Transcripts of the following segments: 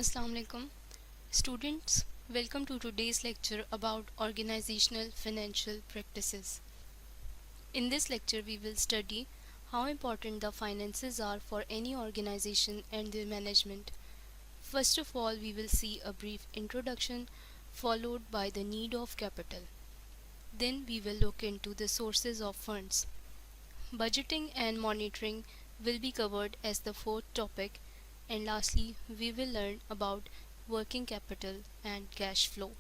Assalamu alaikum. Students, welcome to today's lecture about organizational financial practices. In this lecture, we will study how important the finances are for any organization and their management. First of all, we will see a brief introduction followed by the need of capital. Then we will look into the sources of funds. Budgeting and monitoring will be covered as the fourth topic, and lastly, we will learn about working capital and cash flow.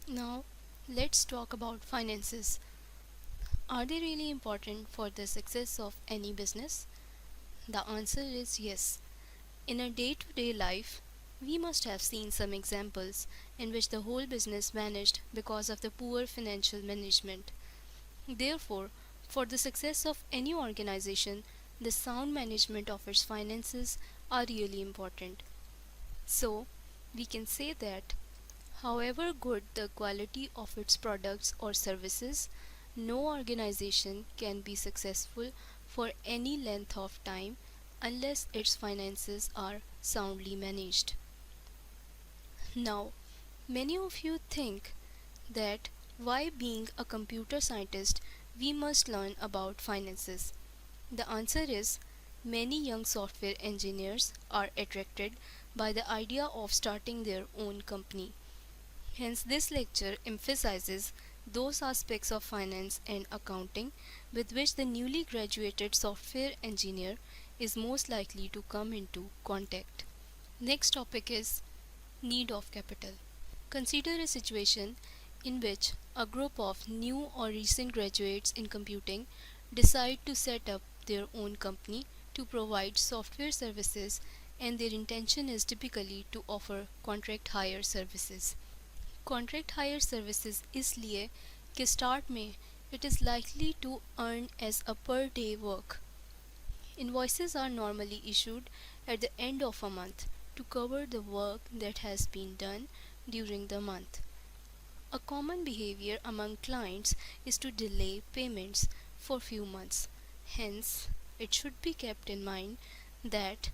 Now, let's talk about finances. Are they really important for the success of any business? The answer is yes. In a day to day life, we must have seen some examples in which the whole business vanished because of the poor financial management. Therefore, for the success of any organization, the sound management of its finances are really important. So, we can say that however good the quality of its products or services, no organization can be successful for any length of time unless its finances are soundly managed. Now, many of you think that why being a computer scientist we must learn about finances. The answer is many young software engineers are attracted by the idea of starting their own company. Hence, this lecture emphasizes those aspects of finance and accounting with which the newly graduated software engineer is most likely to come into contact. Next topic is need of capital. Consider a situation in which a group of new or recent graduates in computing decide to set up their own company to provide software services, and their intention is typically to offer contract hire services. Contract hire services इसलिए कि start में it is likely to earn as a per day work. Invoices are normally issued at the end of a month to cover the work that has been done during the month. A common behavior among clients is to delay payments for few months. Hence, it should be kept in mind that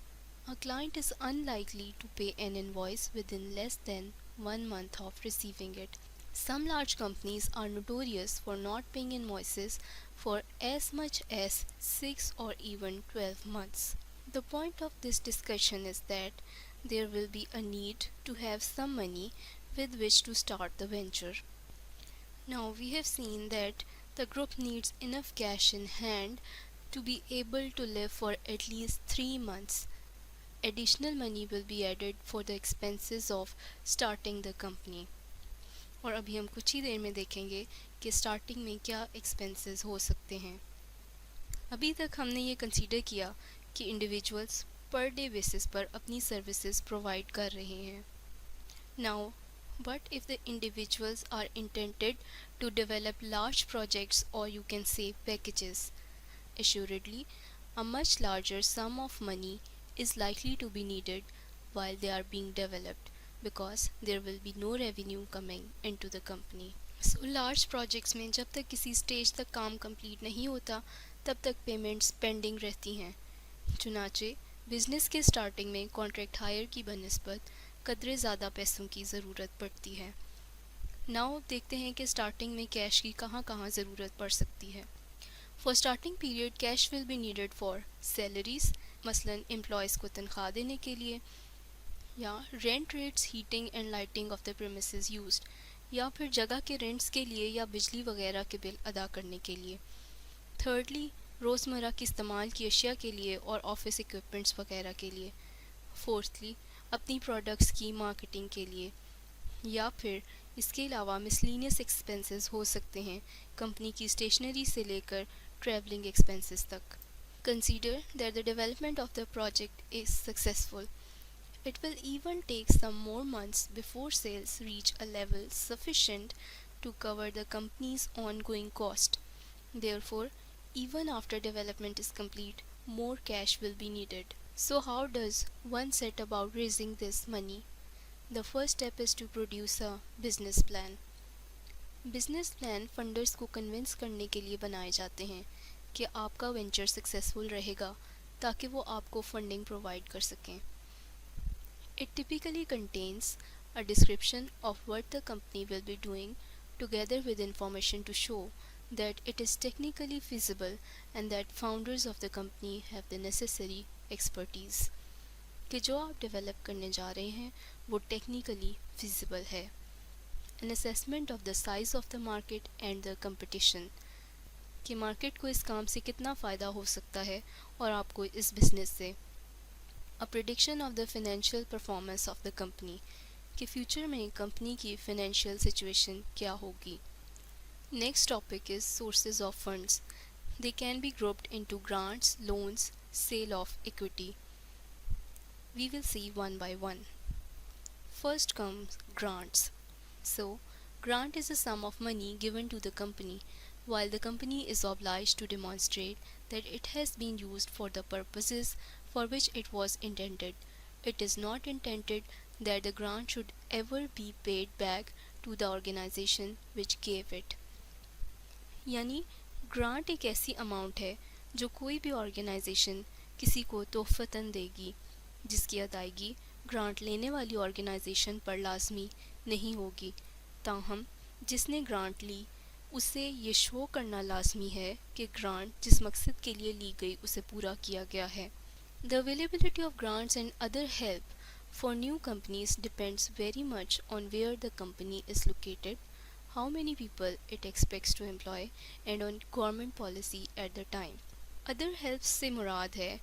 a client is unlikely to pay an invoice within less than 1 month of receiving it. Some large companies are notorious for not paying invoices for as much as 6 or even 12 months. The point of this discussion is that there will be a need to have some money with which to start the venture. Now, we have seen that the group needs enough cash in hand to be able to live for at least 3 months. Additional money will be added for the expenses of starting the company. और अभी हम कुछ ही देर में देखेंगे कि starting में क्या expenses हो सकते हैं. अभी तक हमने ये कंसीडर किया कि इंडिविजुअल्स पर डे बेसिस पर अपनी सर्विसेज प्रोवाइड कर रहे हैं. Now but if the individuals are intended to develop large projects, or you can say packages, assuredly a much larger sum of money is likely to be needed while they are being developed, because there will be no revenue coming into the company. So large projects में जब तक किसी stage तक काम complete नहीं होता तब तक पेमेंट्स पेंडिंग रहती हैं. चुनाचे बिजनेस के स्टार्टिंग में कॉन्ट्रैक्ट हायर की बनस्बत कदरे ज़्यादा पैसों की ज़रूरत पड़ती है. नाउ देखते हैं कि स्टार्टिंग में कैश की कहाँ कहाँ ज़रूरत पड़ सकती है. For starting period cash will be needed for salaries, मसलन एम्प्लॉयज़ को तनख्वाह देने के लिए, या rent rates, heating and lighting of the premises used, या फिर जगह के रेंट्स के लिए या बिजली वगैरह के बिल अदा करने के लिए. थर्डली, रोज़मर्रा के इस्तेमाल की अशिया के लिए और ऑफिस इक्विपमेंट्स वगैरह के लिए. फोर्थली, अपनी प्रोडक्ट्स की मार्केटिंग के लिए. या फिर इसके अलावा मिसलिनियस एक्सपेंसेस हो सकते हैं, कंपनी की स्टेशनरी से लेकर ट्रैवलिंग एक्सपेंसेस तक. Consider that the development of the project is successful. It will even take some more months before sales reach a level sufficient to cover the company's ongoing cost. Therefore, even after development is complete, more cash will be needed. So how does one set about raising this money? The first step is to produce a business plan. Business plan funders को convince करने के लिए बनाए जाते हैं कि आपका venture successful रहेगा ताकि वो आपको फंडिंग प्रोवाइड कर सकें. It typically contains a description of what the company will be doing together with information to show that it is technically feasible and that founders of the company have the necessary expertise कि जो आप develop करने जा रहे हैं वो technically feasible है. An assessment of the size of the market and the competition कि मार्केट को इस काम से कितना फ़ायदा हो सकता है और आपको इस बिजनेस से. A prediction of the financial performance of the company कि फ्यूचर में कंपनी की फाइनेंशियल सिचुएशन क्या होगी. Next topic is sources of funds. They can be grouped into grants, loans, sale of equity. We will see one by one. First comes grants. So, grant is a sum of money given to the company while the company is obliged to demonstrate that it has been used for the purposes for which it was intended. It is not intended that the grant should ever be paid back to the organization which gave it. यानी grant एक ऐसी amount है जो कोई भी organisation किसी को तोहफतन देगी जिसकी अदायगी ग्रांट लेने वाली ऑर्गेनाइजेशन पर लाजमी नहीं होगी. ताहम जिसने ग्रांट ली उसे ये शो करना लाजमी है कि ग्रांट जिस मकसद के लिए ली गई उसे पूरा किया गया है. The availability of grants and other help for new companies depends very much on where the company is located, how many people it expects to employ and on government policy at the time. Other helps से मुराद है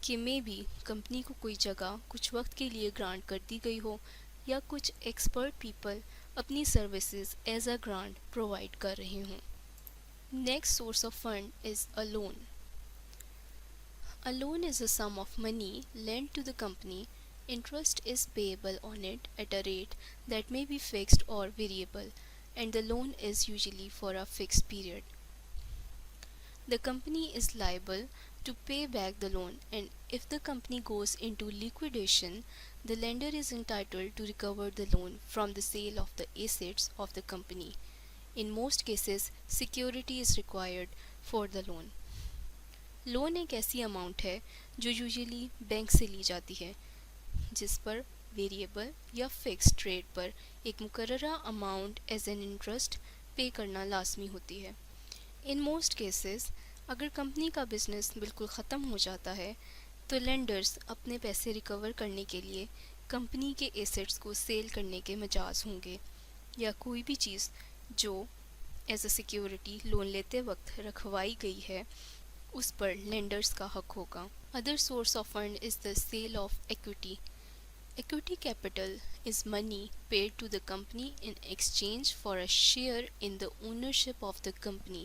कि may be company को कोई जगह कुछ वक्त के लिए ग्रांट कर दी गई हो या कुछ एक्सपर्ट पीपल अपनी services as a grant provide कर रहे हों. Next source of fund is a loan. A loan is a sum of money lent to the company. Interest is payable on it at a rate that may be fixed or variable, and the loan is usually for a fixed period. The company is liable to pay back the loan, and if the company goes into liquidation, the lender is entitled to recover the loan from the sale of the assets of the company. In most cases, security is required for the loan. Loan एक ऐसी amount है जो usually bank से ली जाती है जिस पर variable या फिक्स्ड रेट पर एक मुकर्ररा अमाउंट एज एन इंटरेस्ट पे करना लाजमी होती है. इन मोस्ट केसेस अगर कंपनी का बिजनेस बिल्कुल ख़त्म हो जाता है तो लेंडर्स अपने पैसे रिकवर करने के लिए कंपनी के एसेट्स को सेल करने के मजाज होंगे या कोई भी चीज़ जो एज अ सिक्योरिटी लोन लेते वक्त रखवाई गई है उस पर लेंडर्स का हक होगा. Other source of fund is the sale of equity. Equity capital is money paid to the company in exchange for a share in the ownership of the company.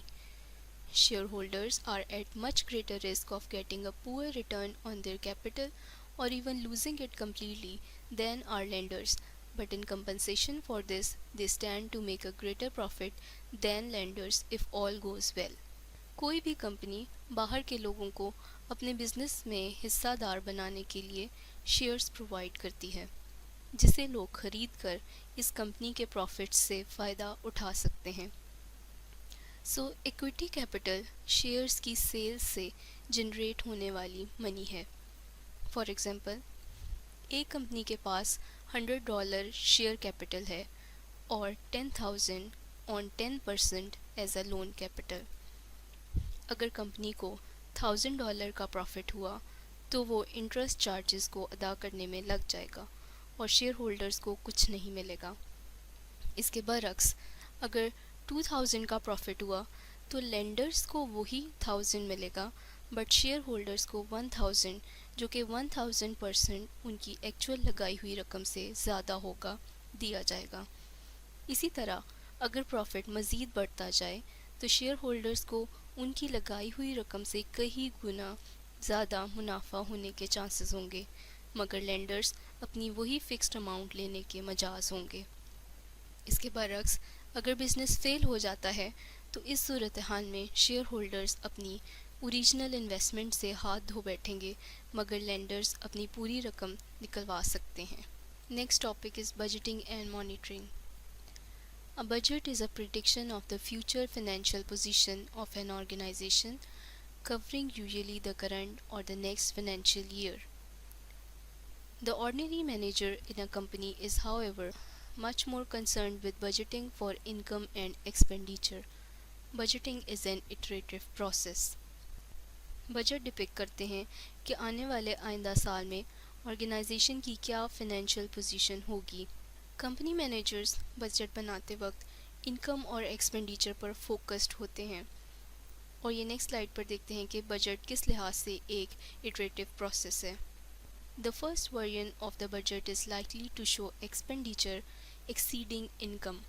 Shareholders are at much greater risk of getting a poor return on their capital or even losing it completely than are lenders, but in compensation for this, they stand to make a greater profit than lenders if all goes well. कोई भी company बाहर के लोगों को अपने business में हिस्सादार बनाने के लिए शेयर्स प्रोवाइड करती है जिसे लोग खरीद कर इस कंपनी के प्रॉफिट्स से फ़ायदा उठा सकते हैं. सो इक्विटी कैपिटल शेयर्स की सेल्स से जनरेट होने वाली मनी है. फॉर एग्ज़ाम्पल, एक कंपनी के पास $100 शेयर कैपिटल है और 10,000 on 10% as a loan capital. अगर कंपनी को $1,000 का प्रॉफिट हुआ तो वो इंटरेस्ट चार्जेस को अदा करने में लग जाएगा और शेयर होल्डर्स को कुछ नहीं मिलेगा. इसके बरक्स अगर 2,000 का प्रॉफिट हुआ तो लेंडर्स को वही 1,000 मिलेगा बट शेयर होल्डर्स को 1,000 जो कि 1,000% उनकी एक्चुअल लगाई हुई रकम से ज़्यादा होगा दिया जाएगा. इसी तरह अगर प्रॉफिट मज़ीद बढ़ता जाए तो शेयर होल्डर्स को उनकी लगाई हुई रकम से कई गुना ज़्यादा मुनाफा होने के चांसेस होंगे मगर लेंडर्स अपनी वही फिक्स्ड अमाउंट लेने के मजाज होंगे. इसके बरक्स अगर बिज़नेस फेल हो जाता है तो इस सूरत हाल में शेयर होल्डर्स अपनी ओरिजिनल इन्वेस्टमेंट से हाथ धो बैठेंगे मगर लेंडर्स अपनी पूरी रकम निकलवा सकते हैं. Next topic is budgeting and monitoring. A budget is a prediction of the future financial position of an organization covering usually the current or the next financial year. The ordinary manager in a company is, however, much more concerned with budgeting for income and expenditure. Budgeting is an iterative process. Budget depict करते हैं कि आने वाले आइंदा साल में organisation की क्या फाइनेंशियल पोजीशन होगी। कंपनी मैनेजर्स बजट बनाते वक्त इनकम और एक्सपेंडिचर पर फोकस्ड होते हैं। और ये नेक्स्ट स्लाइड पर देखते हैं कि बजट किस लिहाज से एक इटरेटिव प्रोसेस है। The first variant of the budget is likely to show expenditure exceeding income,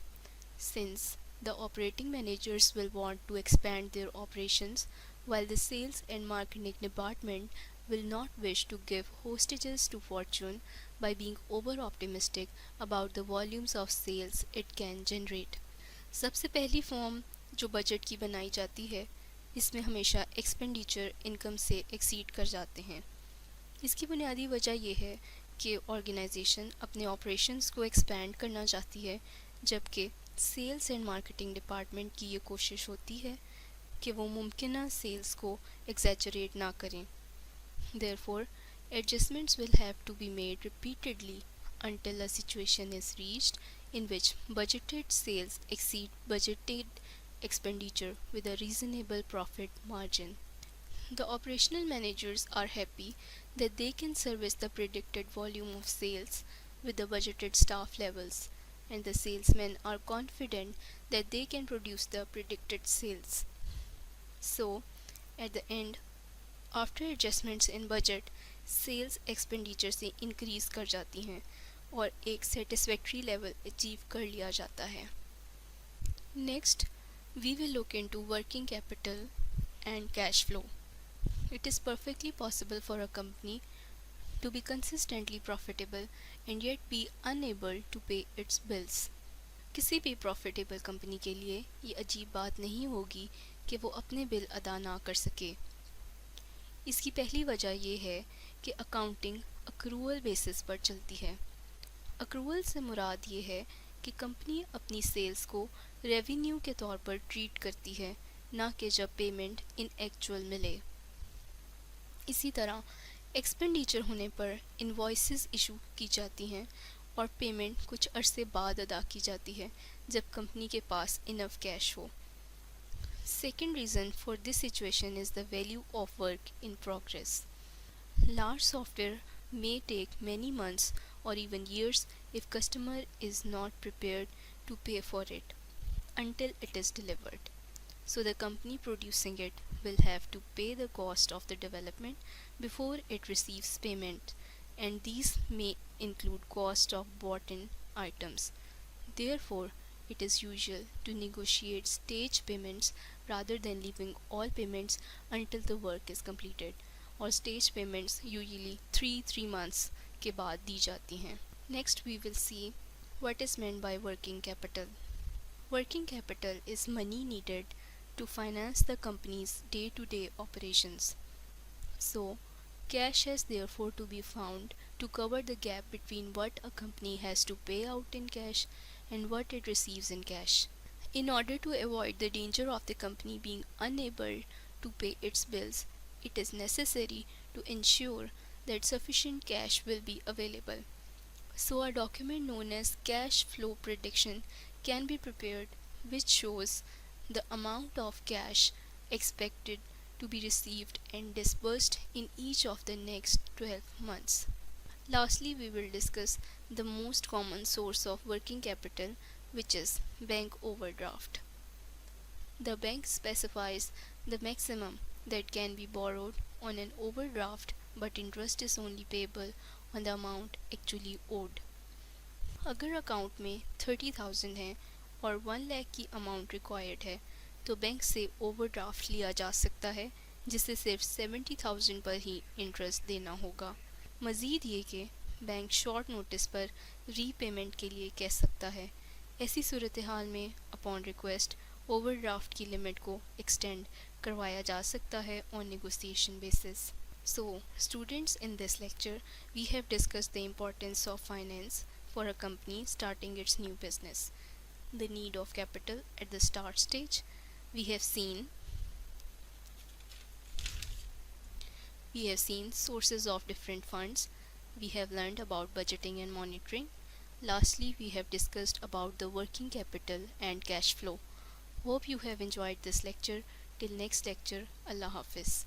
since the operating managers will want to expand their operations while the sales and marketing department will not wish to give hostages to fortune by being over optimistic about the volumes of sales it can generate. सबसे पहली form जो budget की बनाई जाती है, इसमें हमेशा expenditure income से एक्सीड कर जाते हैं। इसकी बुनियादी वजह यह है कि ऑर्गेनाइजेशन अपने ऑपरेशंस को एक्सपैंड करना चाहती है, जबकि सेल्स एंड मार्केटिंग डिपार्टमेंट की ये कोशिश होती है कि वो मुमकिन सेल्स को एग्जैजरेट ना करें। Therefore adjustments will have to be made repeatedly until a situation is reached in which budgeted sales exceed budgeted expenditure with a reasonable profit margin. The operational managers are happy that they can service the predicted volume of sales with the budgeted staff levels, and the salesmen are confident that they can produce the predicted sales. So, at the end, after adjustments in budget, sales expenditure से increase कर जाती हैं और एक satisfactory level achieve कर लिया जाता है। Next, we will look into working capital and cash flow. It is perfectly possible for a company to be consistently profitable and yet be unable to pay its bills. किसी भी profitable company के लिए ये अजीब बात नहीं होगी कि वो अपने बिल अदा ना कर सके। इसकी पहली वजह यह है कि अकाउंटिंग अक्रूवल बेसिस पर चलती है। अक्रूवल से मुराद ये है कि कंपनी अपनी सेल्स को रेवेन्यू के तौर पर ट्रीट करती है, ना कि जब पेमेंट इन एक्चुअल मिले। इसी तरह एक्सपेंडिचर होने पर इनवॉइसेस इशू की जाती हैं और पेमेंट कुछ अरसे बाद अदा की जाती है जब कंपनी के पास इनफ कैश हो। Second reason for this situation is the value of work in progress. Large software may take many months or even years if customer is not prepared to pay for it until it is delivered. So the company producing it will have to pay the cost of the development before it receives payment, and these may include cost of bought-in items. Therefore, it is usual to negotiate stage payments rather than leaving all payments until the work is completed, और stage payments usually 3 months के बाद दी जाती हैं। Next we will see what is meant by working capital. Working capital is money needed to finance the company's day-to-day operations. So, cash has therefore to be found to cover the gap between what a company has to pay out in cash and what it receives in cash. In order to avoid the danger of the company being unable to pay its bills, it is necessary to ensure that sufficient cash will be available. So a document known as cash flow prediction can be prepared, which shows the amount of cash expected to be received and disbursed in each of the next 12 months. Lastly, we will discuss the most common source of working capital, which is bank overdraft. The bank specifies the maximum that can be borrowed on an overdraft, but interest is only payable on the amount actually owed. अगर account में 30,000 है और 1 लाख की amount required है, तो bank से overdraft लिया जा सकता है, जिसे सिर्फ 70,000 पर ही इंटरेस्ट देना होगा। मज़ीद ये कि बैंक शॉर्ट नोटिस पर रीपेमेंट के लिए कह सकता है। ऐसी सूरत हाल में अपॉन रिक्वेस्ट ओवरड्राफ्ट की लिमिट को एक्सटेंड करवाया जा सकता है on negotiation basis. So, students, in this lecture, we have discussed the importance of finance for a company starting its new business. The need of capital at the start stage. We have seen sources of different funds, we have learned about budgeting and monitoring. Lastly, we have discussed about the working capital and cash flow. Hope you have enjoyed this lecture. Till next lecture, Allah Hafiz.